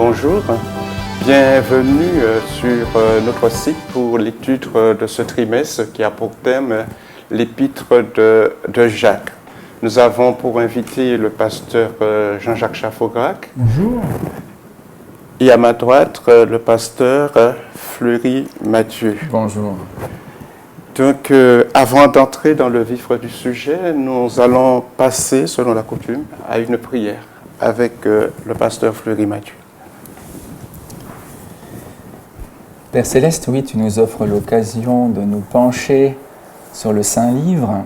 bonjour. Bienvenue sur notre site pour l'étude de ce trimestre qui a pour thème l'épître de Jacques. Nous avons pour invité le pasteur Jean-Jacques Chaffograc. Bonjour. Et à ma droite, le pasteur Fleury Mathieu. Bonjour. Donc, avant d'entrer dans le vif du sujet, nous allons passer, selon la coutume, à une prière avec le pasteur Fleury Mathieu. Père Céleste, oui, tu nous offres l'occasion de nous pencher sur le Saint-Livre,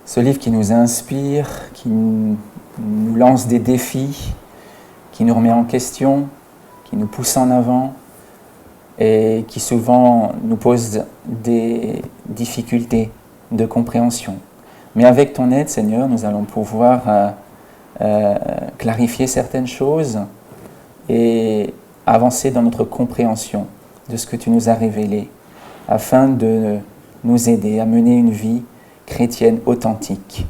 ce livre qui nous inspire, qui nous lance des défis, qui nous remet en question, qui nous pousse en avant et qui souvent nous pose des difficultés de compréhension. Mais avec ton aide, Seigneur, nous allons pouvoir clarifier certaines choses et avancer dans notre compréhension de ce que tu nous as révélé, afin de nous aider à mener une vie chrétienne authentique.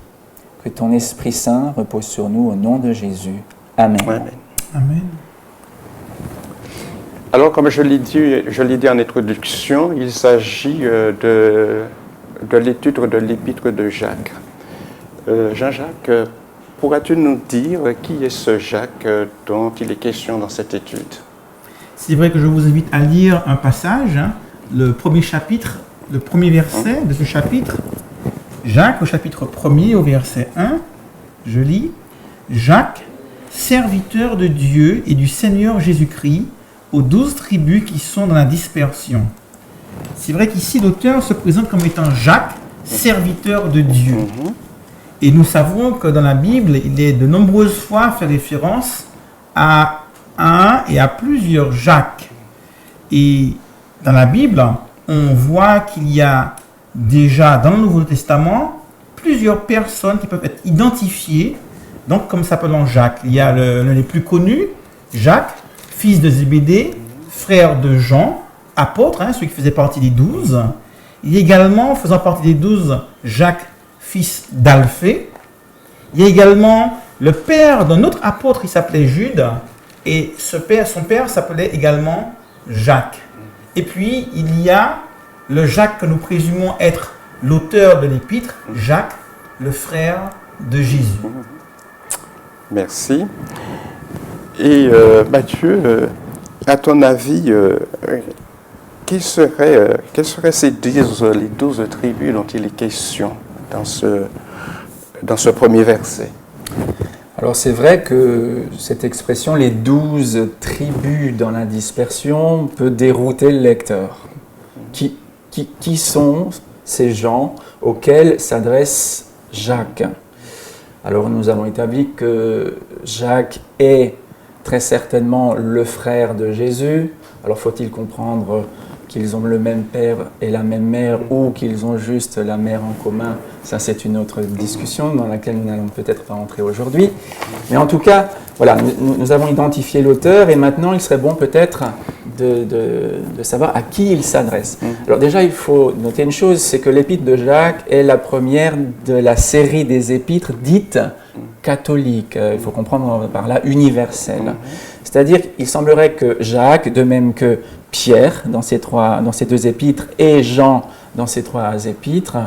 Que ton Esprit Saint repose sur nous au nom de Jésus. Amen. Amen. Amen. Alors, comme je l'ai dit en introduction, il s'agit de l'étude de l'épître de Jacques. Jean-Jacques, pourras-tu nous dire qui est ce Jacques dont il est question dans cette étude ? C'est vrai que je vous invite à lire un passage, le premier chapitre, le premier verset de ce chapitre. Jacques, au chapitre 1er, au verset 1, je lis « Jacques, serviteur de Dieu et du Seigneur Jésus-Christ, aux 12 tribus qui sont dans la dispersion. » C'est vrai qu'ici, l'auteur se présente comme étant Jacques, serviteur de Dieu. Et nous savons que dans la Bible, il est de nombreuses fois fait référence à un et à plusieurs Jacques. Et dans la Bible, on voit qu'il y a déjà dans le Nouveau Testament plusieurs personnes qui peuvent être identifiées donc comme s'appelant Jacques. Il y a l'un des plus connus, Jacques, fils de Zébédée, frère de Jean, apôtre, celui qui faisait partie des 12. Il y a également, faisant partie des 12, Jacques, fils d'Alphée. Il y a également le père d'un autre apôtre qui s'appelait Jude, et son père s'appelait également Jacques. Et puis, il y a le Jacques que nous présumons être l'auteur de l'épître, Jacques, le frère de Jésus. Merci. Et Mathieu, à ton avis, quelles seraient les 12 tribus dont il est question dans ce premier verset ? Alors c'est vrai que cette expression, les 12 tribus dans la dispersion, peut dérouter le lecteur. Qui sont ces gens auxquels s'adresse Jacques ? Alors nous avons établi que Jacques est très certainement le frère de Jésus. Alors faut-il comprendre qu'ils ont le même père et la même mère ou qu'ils ont juste la mère en commun? Ça, c'est une autre discussion dans laquelle nous n'allons peut-être pas entrer aujourd'hui. Mais en tout cas, voilà, nous avons identifié l'auteur et maintenant il serait bon peut-être de savoir à qui il s'adresse. Alors déjà, il faut noter une chose, c'est que l'épître de Jacques est la première de la série des épîtres dites catholiques. Il faut comprendre par là universelles. C'est-à-dire qu'il semblerait que Jacques, de même que Pierre dans ces 2 épîtres et Jean dans ces 3 épîtres,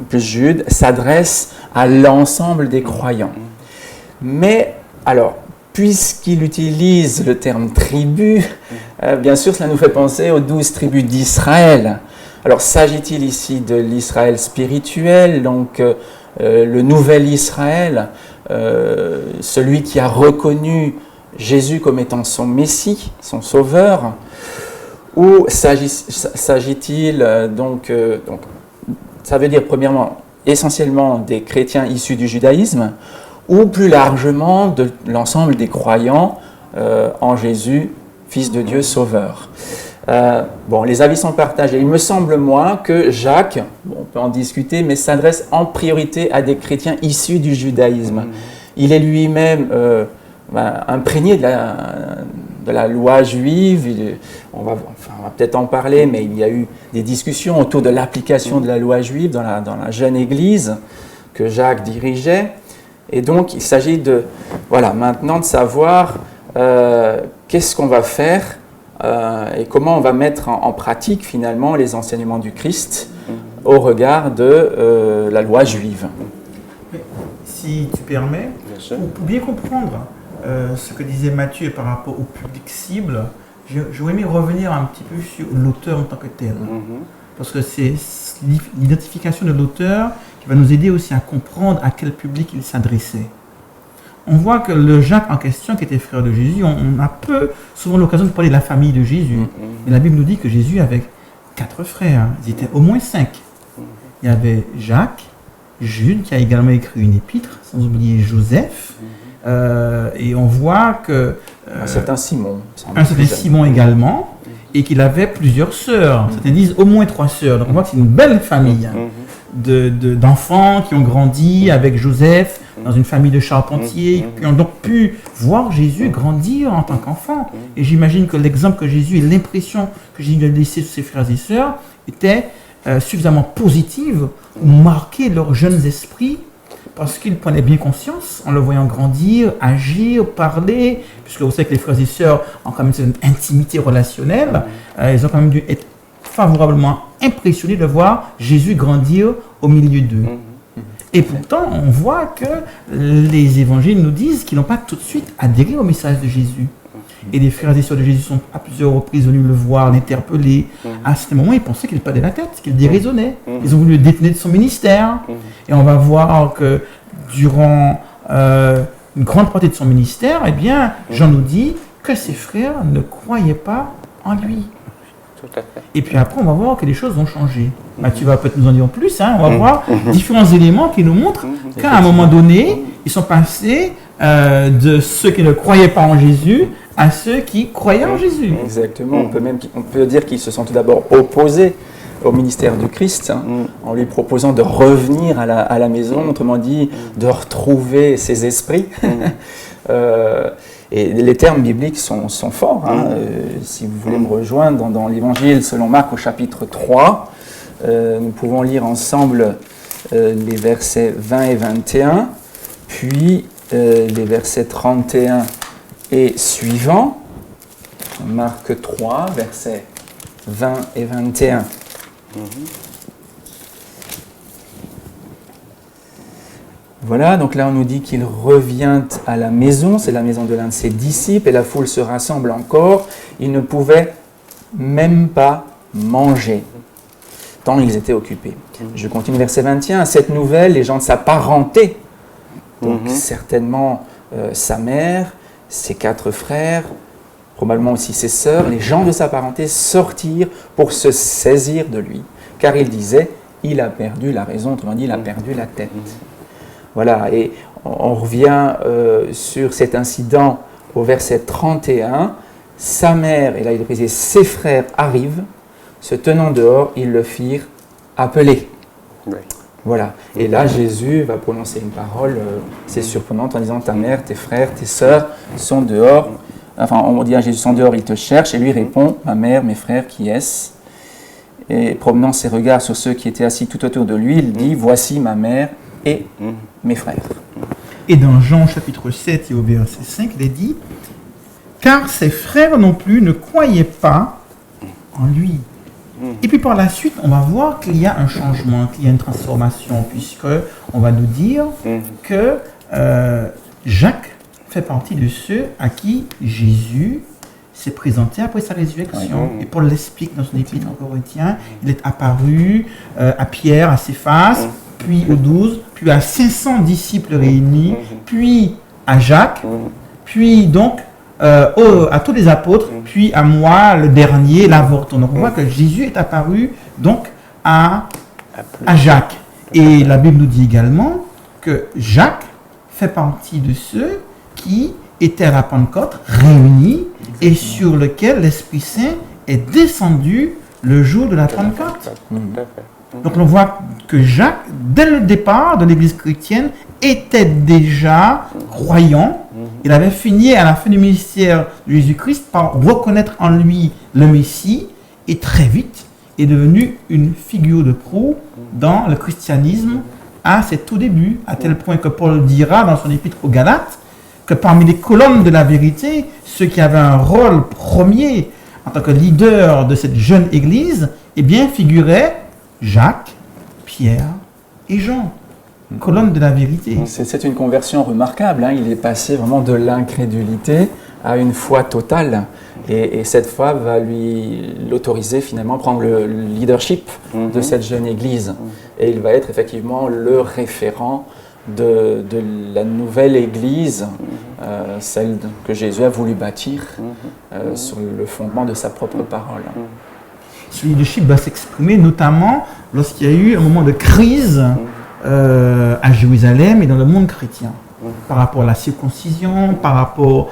plus Jude, s'adresse à l'ensemble des croyants. Mais alors, puisqu'il utilise le terme tribu, bien sûr, cela nous fait penser aux 12 tribus d'Israël. Alors, s'agit-il ici de l'Israël spirituel, donc le nouvel Israël, celui qui a reconnu Jésus comme étant son Messie, son Sauveur, ou s'agit-il donc, ça veut dire premièrement essentiellement des chrétiens issus du judaïsme, ou plus largement de l'ensemble des croyants en Jésus, Fils de Dieu, Sauveur. Les avis sont partagés. Il me semble, moi, que Jacques, on peut en discuter, mais s'adresse en priorité à des chrétiens issus du judaïsme. Il est lui-même imprégné de la loi juive. On va peut-être en parler, mais il y a eu des discussions autour de l'application de la loi juive dans la jeune église que Jacques dirigeait. Et donc, il s'agit maintenant de savoir qu'est-ce qu'on va faire et comment on va mettre en pratique finalement les enseignements du Christ au regard de la loi juive. Si tu permets, Bien sûr. pour bien comprendre ce que disait Matthieu par rapport au public cible, j'aurais aimé revenir un petit peu sur l'auteur en tant que tel. Parce que c'est l'identification de l'auteur qui va nous aider aussi à comprendre à quel public il s'adressait. On voit que le Jacques en question, qui était frère de Jésus, on a souvent l'occasion de parler de la famille de Jésus. Mais la Bible nous dit que Jésus avait 4 frères, ils étaient au moins 5. Il y avait Jacques, Jude, qui a également écrit une épître, sans oublier Joseph. Et on voit que... un certain Simon. Un certain Simon également, et qu'il avait plusieurs sœurs. Certains disent au moins 3 sœurs. Donc on voit que c'est une belle famille d'enfants qui ont grandi avec Joseph dans une famille de charpentiers, qui ont donc pu voir Jésus grandir en tant qu'enfant. Et j'imagine que l'exemple que Jésus et l'impression que Jésus a laissé sur ses frères et sœurs était suffisamment positive pour marquer leurs jeunes esprits, parce qu'ils prenaient bien conscience, en le voyant grandir, agir, parler, puisque vous savez que les frères et sœurs ont quand même une intimité relationnelle, ils ont quand même dû être favorablement impressionnés de voir Jésus grandir au milieu d'eux. Et pourtant, on voit que les évangiles nous disent qu'ils n'ont pas tout de suite adhéré au message de Jésus. Et les frères et sœurs de Jésus sont à plusieurs reprises venus le voir, l'interpeller. À ce moment, ils pensaient qu'il perdait la tête, qu'il déraisonnait. Ils ont voulu le détourner de son ministère. Et on va voir que durant une grande partie de son ministère, eh bien, Jean nous dit que ses frères ne croyaient pas en lui. Tout à fait. Et puis après, on va voir que les choses vont changer. Mathieu va peut-être nous en dire plus. On va voir différents éléments qui nous montrent qu'à un moment donné, ils sont passés de ceux qui ne croyaient pas en Jésus à ceux qui croyaient en Jésus. Exactement. On peut dire qu'ils se sont tout d'abord opposés au ministère du Christ, en lui proposant de revenir à la maison, autrement dit, de retrouver ses esprits. Et les termes bibliques sont forts. Si vous voulez me rejoindre dans l'Évangile selon Marc au chapitre 3, nous pouvons lire ensemble les versets 20 et 21, puis les versets 31 et suivants. Marc 3, versets 20 et 21. Voilà, donc là on nous dit qu'il revient à la maison, c'est la maison de l'un de ses disciples, et la foule se rassemble encore. Ils ne pouvaient même pas manger, tant ils étaient occupés. Je continue verset 21. À cette nouvelle, les gens de sa parenté, donc certainement sa mère, ses 4 frères, probablement aussi ses sœurs, les gens de sa parenté sortirent pour se saisir de lui, car ils disaient, il a perdu la raison, autrement dit, il a perdu la tête. Voilà, et on revient sur cet incident au verset 31. Sa mère, et là il est précisé, ses frères arrivent, se tenant dehors, ils le firent appeler. Oui. Voilà, et là Jésus va prononcer une parole, c'est surprenante, en disant ta mère, tes frères, tes sœurs sont dehors. Enfin, on dit à Jésus, sont dehors, ils te cherchent, et lui répond, ma mère, mes frères, qui est-ce? Et promenant ses regards sur ceux qui étaient assis tout autour de lui, il dit, voici ma mère et mes frères. Et dans Jean chapitre 7 et au verset 5, il est dit, car ses frères non plus ne croyaient pas en lui. Et puis par la suite, on va voir qu'il y a un changement, qu'il y a une transformation, puisque on va nous dire que Jacques fait partie de ceux à qui Jésus s'est présenté après sa résurrection. Et Paul l'explique dans son épître aux Corinthiens. Il est apparu à Pierre, à Céphas, puis aux 12, puis à 500 disciples réunis, puis à Jacques, puis donc à tous les apôtres, puis à moi, le dernier, l'avorton. Donc on voit que Jésus est apparu donc à Jacques. Et la Bible nous dit également que Jacques fait partie de ceux qui étaient à la Pentecôte réunis et sur lequel l'Esprit Saint est descendu le jour de la Pentecôte. Donc on voit que Jacques, dès le départ de l'Église chrétienne, était déjà croyant. Il avait fini à la fin du ministère de Jésus-Christ par reconnaître en lui le Messie et très vite est devenu une figure de proue dans le christianisme à ses tout débuts, à tel point que Paul dira dans son épître aux Galates que parmi les colonnes de la vérité, ceux qui avaient un rôle premier en tant que leader de cette jeune église, eh bien, figuraient Jacques, Pierre et Jean, colonnes de la vérité. C'est une conversion remarquable, hein. Il est passé vraiment de l'incrédulité à une foi totale. Et cette foi va l'autoriser finalement à prendre le leadership de cette jeune église. Et il va être effectivement le référent de la nouvelle église, celle que Jésus a voulu bâtir sur le fondement de sa propre parole. Ce leadership va s'exprimer notamment lorsqu'il y a eu un moment de crise à Jérusalem et dans le monde chrétien, par rapport à la circoncision, par rapport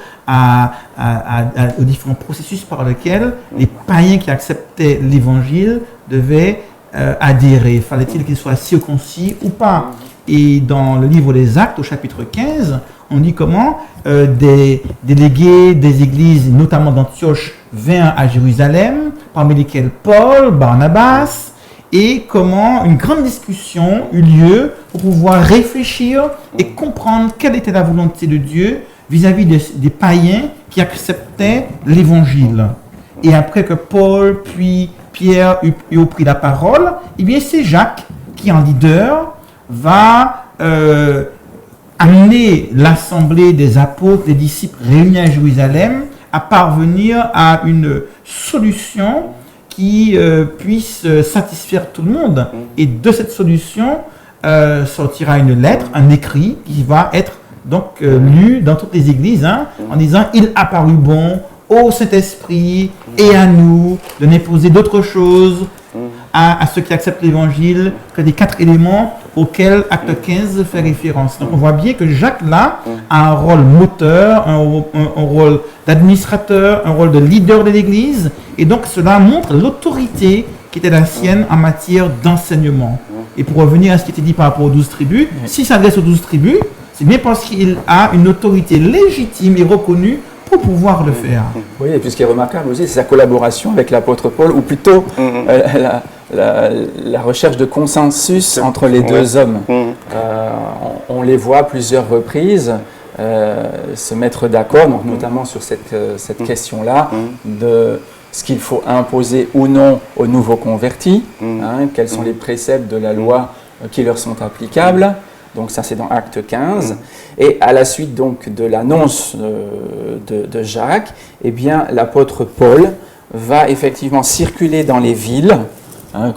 aux différents processus par lesquels les païens qui acceptaient l'évangile devaient adhérer. Fallait-il qu'ils soient circoncis ou pas? Et dans le livre des Actes, au chapitre 15, on dit comment des délégués des églises, notamment d'Antioche, vinrent à Jérusalem, parmi lesquels Paul, Barnabas, et comment une grande discussion eut lieu pour pouvoir réfléchir et comprendre quelle était la volonté de Dieu vis-à-vis des païens qui acceptaient l'évangile. Et après que Paul puis Pierre eut pris la parole, eh bien c'est Jacques qui, en leader, va amener l'assemblée des apôtres, des disciples réunis à Jérusalem à parvenir à une solution qui puisse satisfaire tout le monde. Et de cette solution sortira une lettre, un écrit qui va être donc lu dans toutes les églises en disant « Il a paru bon au Saint-Esprit et à nous de n'imposer d'autres choses à ceux qui acceptent l'évangile que des 4 éléments auxquels Acte 15 fait référence. » Donc on voit bien que Jacques là a un rôle moteur, un rôle d'administrateur, un rôle de leader de l'église, et donc cela montre l'autorité qui était la sienne en matière d'enseignement. Et pour revenir à ce qui était dit par rapport aux 12 tribus, s'il s'adresse aux 12 tribus, c'est bien parce qu'il a une autorité légitime et reconnue pour pouvoir le faire. Oui, et puis ce qui est remarquable aussi, c'est sa collaboration avec l'apôtre Paul, ou plutôt la recherche de consensus entre les deux hommes. On les voit à plusieurs reprises se mettre d'accord, donc notamment sur cette question-là, de ce qu'il faut imposer ou non aux nouveaux convertis, quels sont les préceptes de la loi qui leur sont applicables. Donc ça c'est dans Acte 15. Et à la suite donc de l'annonce de Jacques, eh bien l'apôtre Paul va effectivement circuler dans les villes,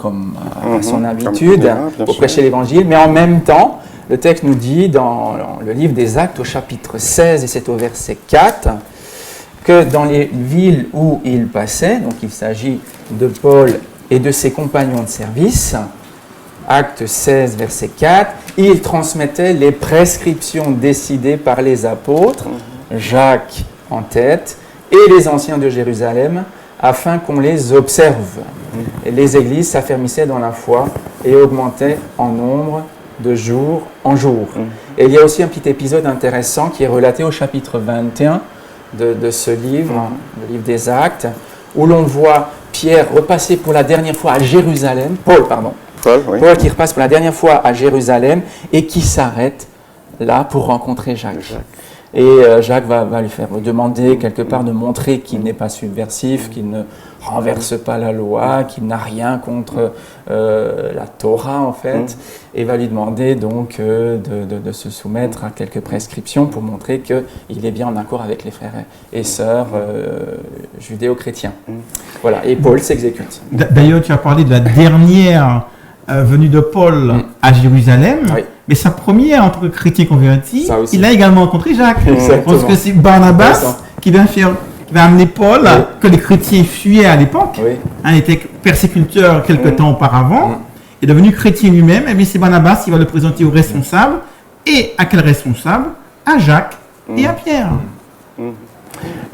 comme à son habitude, pour prêcher l'évangile, mais en même temps, le texte nous dit dans le livre des Actes au chapitre 16, et c'est au verset 4, que dans les villes où il passait, donc il s'agit de Paul et de ses compagnons de service, Acte 16, verset 4, il transmettait les prescriptions décidées par les apôtres, Jacques en tête, et les anciens de Jérusalem, afin qu'on les observe. Et les églises s'affermissaient dans la foi et augmentaient en nombre de jour en jour. Et il y a aussi un petit épisode intéressant qui est relaté au chapitre 21 de ce livre, le livre des Actes, où l'on voit Pierre repasser pour la dernière fois à Jérusalem, Paul qui repasse pour la dernière fois à Jérusalem et qui s'arrête là pour rencontrer Jacques. Et Jacques va lui faire demander quelque part de montrer qu'il n'est pas subversif, qu'il ne renverse pas la loi, qu'il n'a rien contre la Torah en fait, et va lui demander donc de se soumettre à quelques prescriptions pour montrer qu'il est bien en accord avec les frères et sœurs judéo-chrétiens. Voilà, et Paul s'exécute. D'ailleurs, tu as parlé de la dernière venue de Paul à Jérusalem. Oui. Mais sa première en tant que chrétien converti, il a également rencontré Jacques. Parce que c'est Barnabas qui va amener Paul, que les chrétiens fuyaient à l'époque. Il était persécuteur quelque temps auparavant. Il est devenu chrétien lui-même. Et bien c'est Barnabas qui va le présenter aux responsables. Et à quel responsable? À Jacques et à Pierre.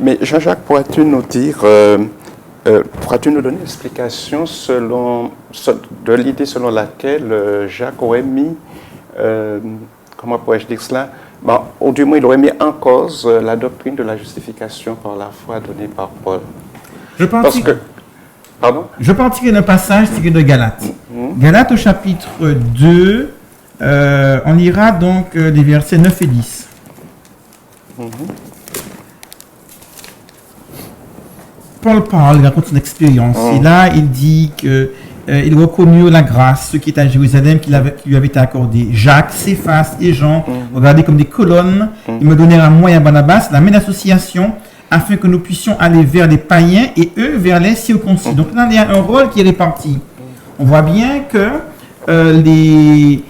Mais Jean-Jacques, pourrais-tu nous dire, pourrais-tu nous donner une explication de l'idée selon laquelle Jacques aurait mis comment pourrais-je dire cela? Ou du moins, il aurait mis en cause la doctrine de la justification par la foi donnée par Paul. Je peux en tirer un passage tiré de Galates. Galates au chapitre 2, on lira donc les versets 9 et 10. Paul parle, il raconte son expérience. Et là, il dit que il reconnut la grâce, ce qui est à Jérusalem, qui lui avait été accordé. Jacques, Céphas et Jean, regardés comme des colonnes, ils me donnèrent à moi et à Barnabas la même association, afin que nous puissions aller vers les païens et eux vers les circoncis. Donc là, il y a un rôle qui est réparti. On voit bien que les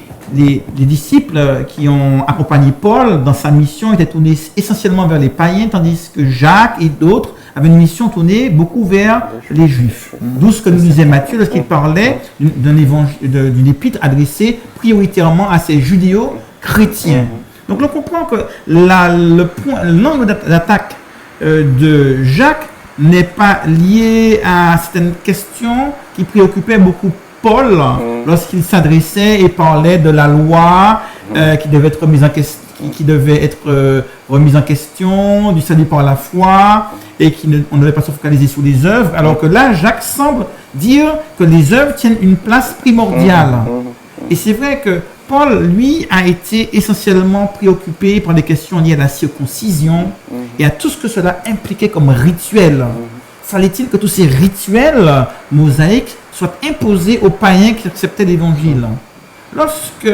disciples qui ont accompagné Paul dans sa mission étaient tournés essentiellement vers les païens, tandis que Jacques et d'autres avaient une mission tournée beaucoup vers les Juifs. D'où ce que nous disait Matthieu lorsqu'il parlait d'une épître adressée prioritairement à ces judéo-chrétiens. Donc on comprend que l'angle d'attaque de Jacques n'est pas lié à certaines questions qui préoccupaient beaucoup Paul lorsqu'il s'adressait et parlait de la loi qui devait être remise en question, du salut par la foi, et on ne devait pas se focaliser sur les œuvres, alors que là, Jacques semble dire que les œuvres tiennent une place primordiale. Et c'est vrai que Paul, lui, a été essentiellement préoccupé par des questions liées à la circoncision et à tout ce que cela impliquait comme rituel. Fallait-il que tous ces rituels mosaïques soient imposés aux païens qui acceptaient l'évangile? Lorsque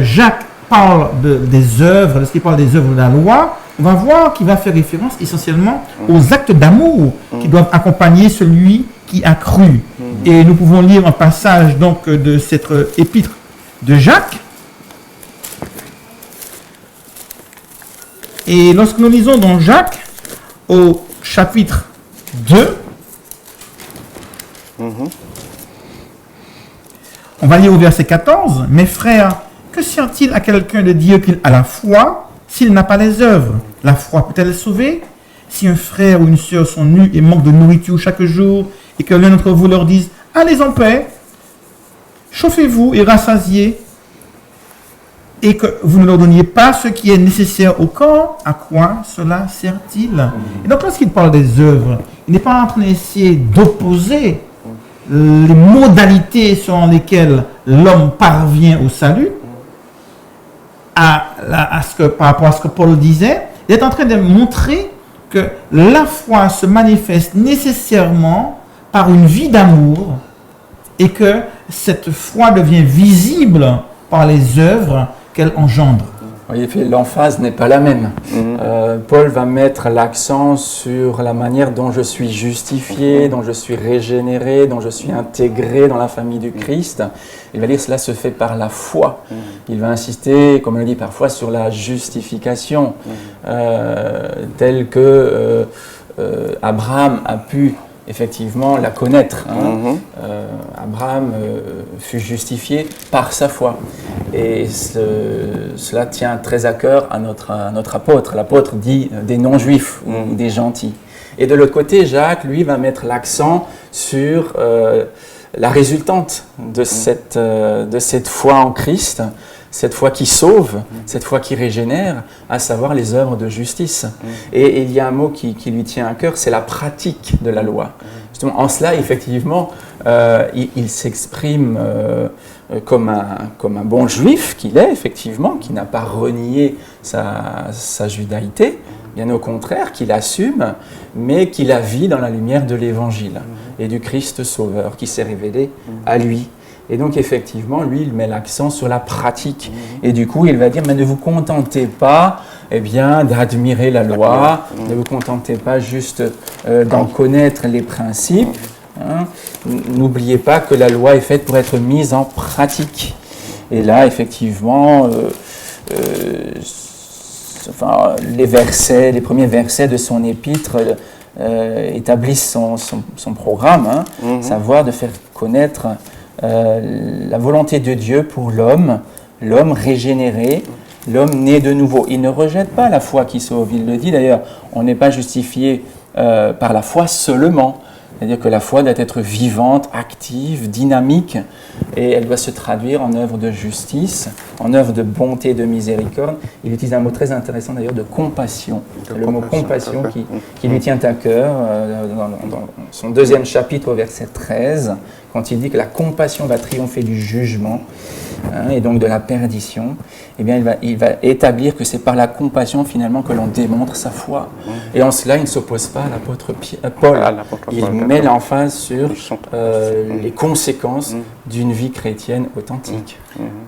Jacques parle des œuvres, lorsqu'il parle des œuvres de la loi, on va voir qu'il va faire référence essentiellement aux actes d'amour qui doivent accompagner celui qui a cru. Et nous pouvons lire un passage donc de cette épître de Jacques. Et lorsque nous lisons dans Jacques, au chapitre 2, on va lire au verset 14. « Mes frères, que sert-il à quelqu'un de dire qu'il a la foi s'il n'a pas les œuvres? La foi peut-elle sauver? Si un frère ou une sœur sont nus et manquent de nourriture chaque jour, et que l'un d'entre vous leur dise « Allez en paix, chauffez-vous et rassasiez, et que vous ne leur donniez pas ce qui est nécessaire au corps, à quoi cela sert-il » Et donc lorsqu'il parle des œuvres, il n'est pas en train d'essayer d'opposer les modalités selon lesquelles l'homme parvient au salut par rapport à ce que Paul disait. Il est en train de montrer que la foi se manifeste nécessairement par une vie d'amour et que cette foi devient visible par les œuvres qu'elle engendre. Oui, l'emphase n'est pas la même. Paul va mettre l'accent sur la manière dont je suis justifié, dont je suis régénéré, dont je suis intégré dans la famille du Christ. Il va dire que cela se fait par la foi. Il va insister, comme on le dit parfois, sur la justification, telle que Abraham a pu effectivement la connaître. Abraham fut justifié par sa foi. Et cela tient très à cœur à notre apôtre. L'apôtre dit des non-juifs ou des gentils. Et de l'autre côté, Jacques, lui, va mettre l'accent sur la résultante de cette foi en Christ, cette foi qui sauve, cette foi qui régénère, à savoir les œuvres de justice. Et il y a un mot qui lui tient à cœur, c'est la pratique de la loi. Justement, en cela, effectivement, il s'exprime comme un bon juif qu'il est, effectivement, qui n'a pas renié sa judaïté, bien au contraire, qu'il assume, mais qui la vit dans la lumière de l'Évangile et du Christ Sauveur qui s'est révélé à lui. Et donc, effectivement, lui, il met l'accent sur la pratique. Et du coup, il va dire, mais ne vous contentez pas d'admirer la loi, ne vous contentez pas juste d'en connaître les principes. N'oubliez pas que la loi est faite pour être mise en pratique. Et là, effectivement, les premiers versets de son épître établissent son programme, savoir de faire connaître la volonté de Dieu pour l'homme régénéré, l'homme né de nouveau. Il ne rejette pas la foi qui sauve. Il le dit d'ailleurs, on n'est pas justifié par la foi seulement. C'est-à-dire que la foi doit être vivante, active, dynamique, et elle doit se traduire en œuvre de justice, en œuvre de bonté et de miséricorde. Il utilise un mot très intéressant d'ailleurs de compassion. Le mot compassion qui lui tient à cœur dans son 2e chapitre au verset 13, quand il dit que la compassion va triompher du jugement. et donc de la perdition, eh bien il va établir que c'est par la compassion finalement que l'on démontre sa foi. Et en cela, il ne s'oppose pas à l'apôtre Paul. Il met l'emphase sur les conséquences d'une vie chrétienne authentique.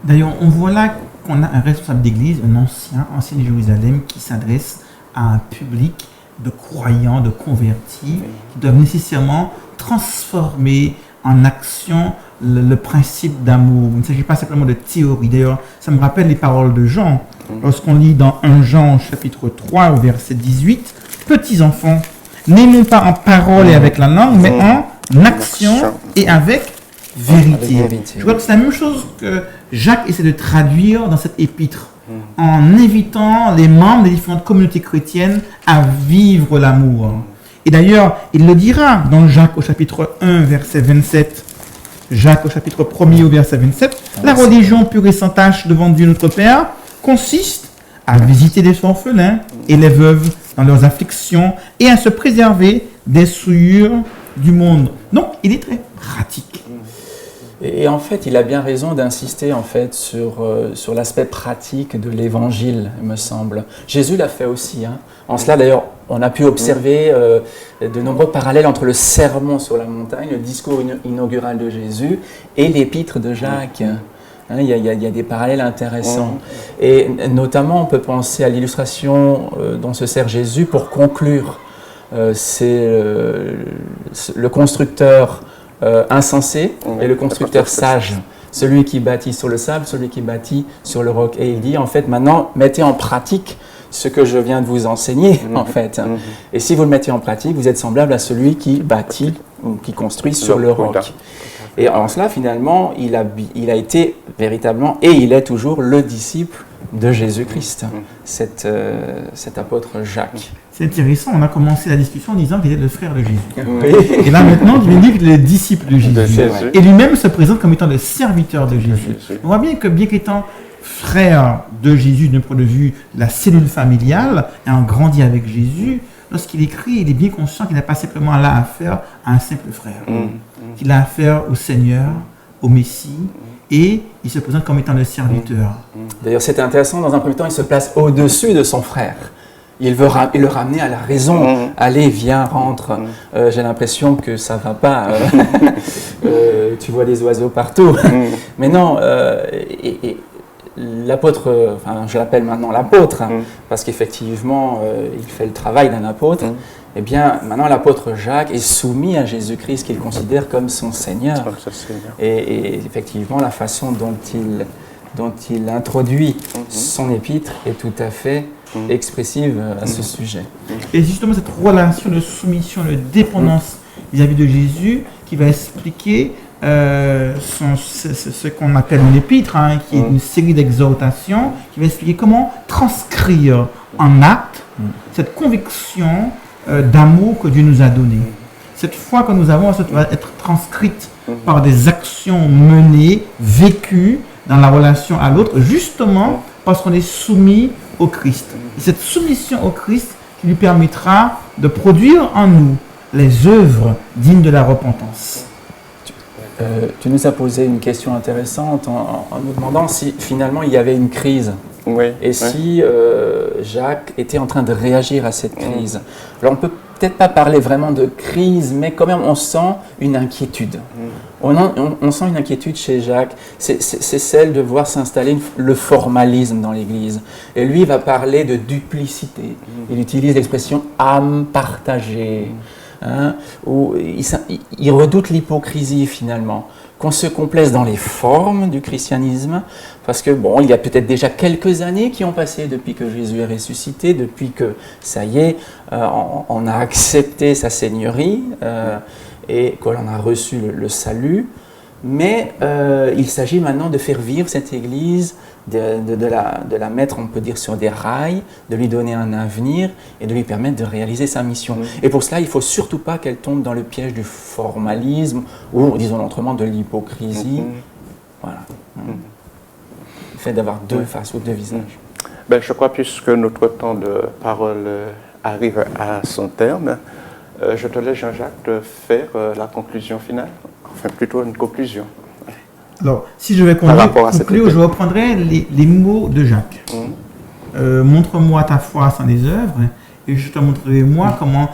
D'ailleurs, on voit là qu'on a un responsable d'église, un ancien de Jérusalem, qui s'adresse à un public de croyants, de convertis, qui doivent nécessairement transformer en action le principe d'amour. Il ne s'agit pas simplement de théorie. D'ailleurs, ça me rappelle les paroles de Jean. Lorsqu'on lit dans 1 Jean, chapitre 3, au verset 18, « Petits enfants, n'aimons pas en parole et avec la langue, mais en action et avec vérité. » Je crois que c'est la même chose que Jacques essaie de traduire dans cette épître, en invitant les membres des différentes communautés chrétiennes à vivre l'amour. Et d'ailleurs, il le dira dans Jacques au chapitre 1, verset 27. Jacques au chapitre 1er au verset 27. La religion pure et sans tache devant Dieu notre Père consiste à visiter les orphelins et les veuves dans leurs afflictions et à se préserver des souillures du monde. Donc, il est très pratique. Et en fait, il a bien raison d'insister en fait sur l'aspect pratique de l'évangile, il me semble. Jésus l'a fait aussi. En cela, d'ailleurs, on a pu observer de nombreux parallèles entre le sermon sur la montagne, le discours inaugural de Jésus, et l'épître de Jacques. Il y a des parallèles intéressants. Et notamment, on peut penser à l'illustration dont se sert Jésus pour conclure. C'est le constructeur insensé et le constructeur sage. Celui qui bâtit sur le sable, celui qui bâtit sur le roc. Et il dit, en fait, maintenant, mettez en pratique ce que je viens de vous enseigner, en fait. Et si vous le mettez en pratique, vous êtes semblable à celui qui bâtit ou qui construit sur le roc. Et en cela, finalement, il a été véritablement, et il est toujours, le disciple de Jésus-Christ, cet apôtre Jacques. C'est intéressant, on a commencé la discussion en disant qu'il était le frère de Jésus. Oui. Et là maintenant, il dit qu'il est le disciple de Jésus. Et lui-même se présente comme étant le serviteur de Jésus. On voit bien qu'étant frère de Jésus d'un point de vue de la cellule familiale, ayant grandi avec Jésus, lorsqu'il écrit, il est bien conscient qu'il n'a pas simplement là affaire à un simple frère. Qu'il a affaire au Seigneur, au Messie, et il se présente comme étant le serviteur. D'ailleurs, c'est intéressant, dans un premier temps, il se place au-dessus de son frère. Il veut le ramener à la raison. Allez, viens, rentre. J'ai l'impression que ça ne va pas. Tu vois des oiseaux partout. Mais non, l'apôtre, enfin, je l'appelle maintenant l'apôtre, parce qu'effectivement, il fait le travail d'un apôtre. Eh bien, maintenant, l'apôtre Jacques est soumis à Jésus-Christ qu'il considère comme son Seigneur. Et effectivement, la façon dont il introduit son épître est tout à fait expressive à ce sujet. Et justement, cette relation de soumission, de dépendance vis-à-vis de Jésus, qui va expliquer ce qu'on appelle une épître, qui est une série d'exhortations, qui va expliquer comment transcrire en acte cette conviction d'amour que Dieu nous a donnée. Cette foi que nous avons, ça doit être transcrite par des actions menées, vécues dans la relation à l'autre, justement parce qu'on est soumis au Christ. Et cette soumission au Christ qui lui permettra de produire en nous les œuvres dignes de la repentance. Tu nous as posé une question intéressante en nous demandant si finalement il y avait une crise. Et si Jacques était en train de réagir à cette crise. Alors on ne peut peut-être pas parler vraiment de crise, mais quand même on sent une inquiétude. On sent une inquiétude chez Jacques, c'est celle de voir s'installer le formalisme dans l'Église. Et lui, il va parler de duplicité. Il utilise l'expression « âme partagée ». Où il redoute l'hypocrisie finalement, qu'on se complaise dans les formes du christianisme, parce que bon, il y a peut-être déjà quelques années qui ont passé depuis que Jésus est ressuscité, depuis que ça y est, on a accepté sa seigneurie et qu'on a reçu le salut, mais il s'agit maintenant de faire vivre cette Église, de la mettre, on peut dire, sur des rails, de lui donner un avenir et de lui permettre de réaliser sa mission. Et pour cela, il ne faut surtout pas qu'elle tombe dans le piège du formalisme ou, disons autrement, de l'hypocrisie. Voilà. Le fait d'avoir deux faces ou deux visages. Je crois, puisque notre temps de parole arrive à son terme, je te laisse, Jean-Jacques, de faire la conclusion finale. Enfin, plutôt une conclusion. Alors, si je vais Par rapport à cette conclure, je reprendrai les mots de Jacques. Montre-moi ta foi sans les œuvres, et je te montrerai moi comment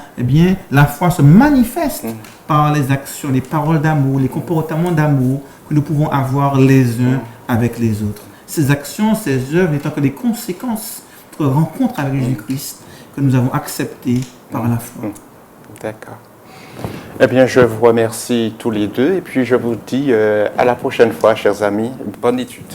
la foi se manifeste par les actions, les paroles d'amour, les comportements d'amour que nous pouvons avoir les uns avec les autres. Ces actions, ces œuvres n'étant que des conséquences de notre rencontre avec Jésus-Christ que nous avons acceptées par la foi. D'accord. Eh bien, je vous remercie tous les deux et puis je vous dis à la prochaine fois, chers amis. Bonne étude.